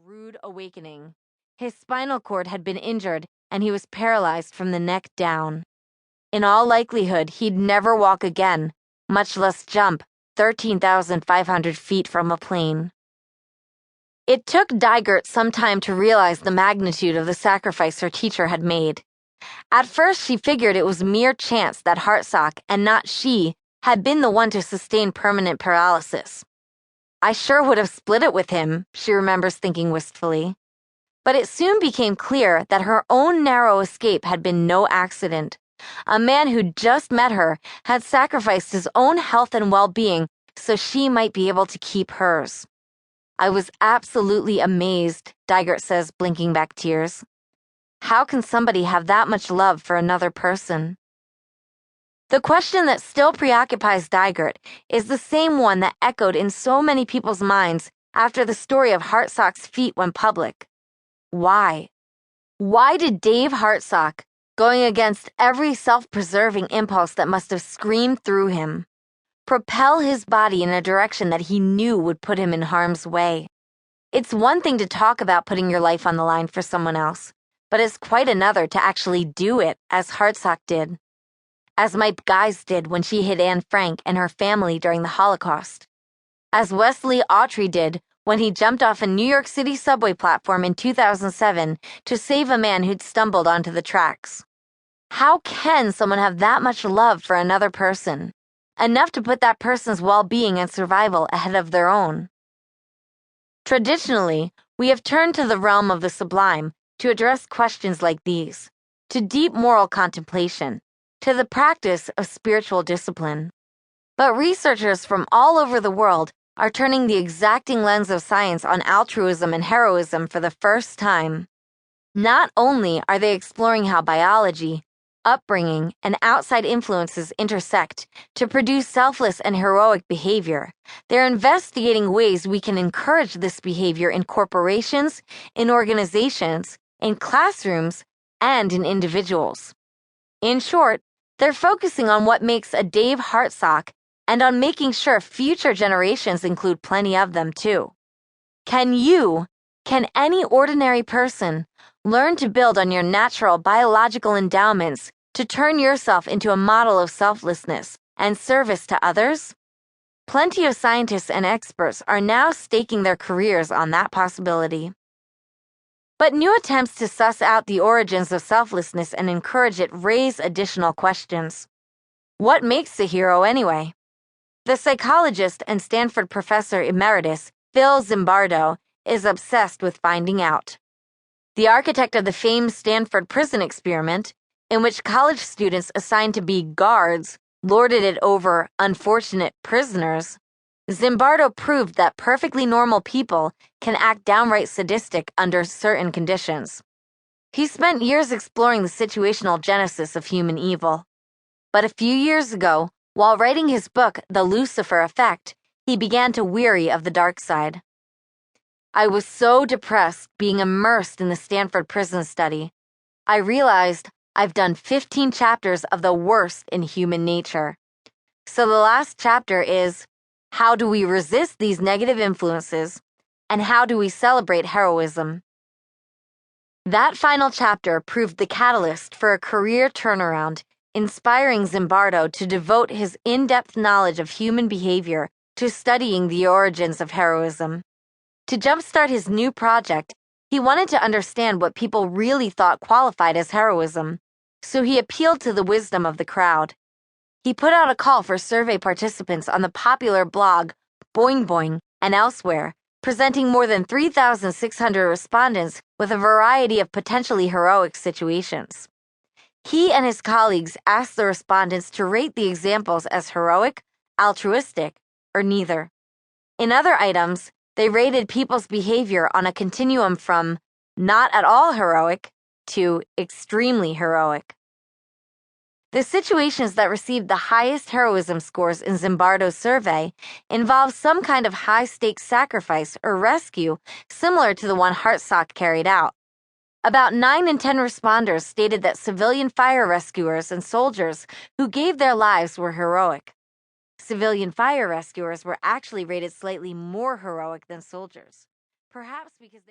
rude awakening. His spinal cord had been injured, and he was paralyzed from the neck down. In all likelihood, he'd never walk again, much less jump 13,500 feet from a plane. It took Dygert some time to realize the magnitude of the sacrifice her teacher had made. At first, she figured it was mere chance that Hartsock, and not she, had been the one to sustain permanent paralysis. I sure would have split it with him, she remembers thinking wistfully. But it soon became clear that her own narrow escape had been no accident. A man who'd just met her had sacrificed his own health and well-being so she might be able to keep hers. I was absolutely amazed, Dygert says, blinking back tears. How can somebody have that much love for another person? The question that still preoccupies Dygert is the same one that echoed in so many people's minds after the story of Hartsock's feat went public. Why? Why did Dave Hartsock, going against every self-preserving impulse that must have screamed through him, propel his body in a direction that he knew would put him in harm's way? It's one thing to talk about putting your life on the line for someone else, but it's quite another to actually do it, as Hartsock did. As Mike Guise did when she hid Anne Frank and her family during the Holocaust. As Wesley Autry did when he jumped off a New York City subway platform in 2007 to save a man who'd stumbled onto the tracks. How can someone have that much love for another person? Enough to put that person's well-being and survival ahead of their own? Traditionally, we have turned to the realm of the sublime to address questions like these, to deep moral contemplation, to the practice of spiritual discipline. But researchers from all over the world are turning the exacting lens of science on altruism and heroism for the first time. Not only are they exploring how biology, upbringing, and outside influences intersect to produce selfless and heroic behavior, they're investigating ways we can encourage this behavior in corporations, in organizations, in classrooms, and in individuals. In short, they're focusing on what makes a Dave Hartsock and on making sure future generations include plenty of them too. Can any ordinary person learn to build on your natural biological endowments to turn yourself into a model of selflessness and service to others? Plenty of scientists and experts are now staking their careers on that possibility. But new attempts to suss out the origins of selflessness and encourage it raise additional questions. What makes a hero anyway? The psychologist and Stanford professor emeritus, Phil Zimbardo, is obsessed with finding out. The architect of the famed Stanford prison experiment, in which college students assigned to be guards lorded it over unfortunate prisoners, Zimbardo proved that perfectly normal people can act downright sadistic under certain conditions. He spent years exploring the situational genesis of human evil. But a few years ago, while writing his book, The Lucifer Effect, he began to weary of the dark side. I was so depressed being immersed in the Stanford prison study. I realized I've done 15 chapters of the worst in human nature. So the last chapter is, how do we resist these negative influences, and how do we celebrate heroism? That final chapter proved the catalyst for a career turnaround, inspiring Zimbardo to devote his in-depth knowledge of human behavior to studying the origins of heroism. To jumpstart his new project, he wanted to understand what people really thought qualified as heroism, so he appealed to the wisdom of the crowd. He put out a call for survey participants on the popular blog Boing Boing and elsewhere, presenting more than 3,600 respondents with a variety of potentially heroic situations. He and his colleagues asked the respondents to rate the examples as heroic, altruistic, or neither. In other items, they rated people's behavior on a continuum from not at all heroic to extremely heroic. The situations that received the highest heroism scores in Zimbardo's survey involved some kind of high-stakes sacrifice or rescue similar to the one Hartsock carried out. About 9 in 10 responders stated that civilian fire rescuers and soldiers who gave their lives were heroic. Civilian fire rescuers were actually rated slightly more heroic than soldiers, perhaps because they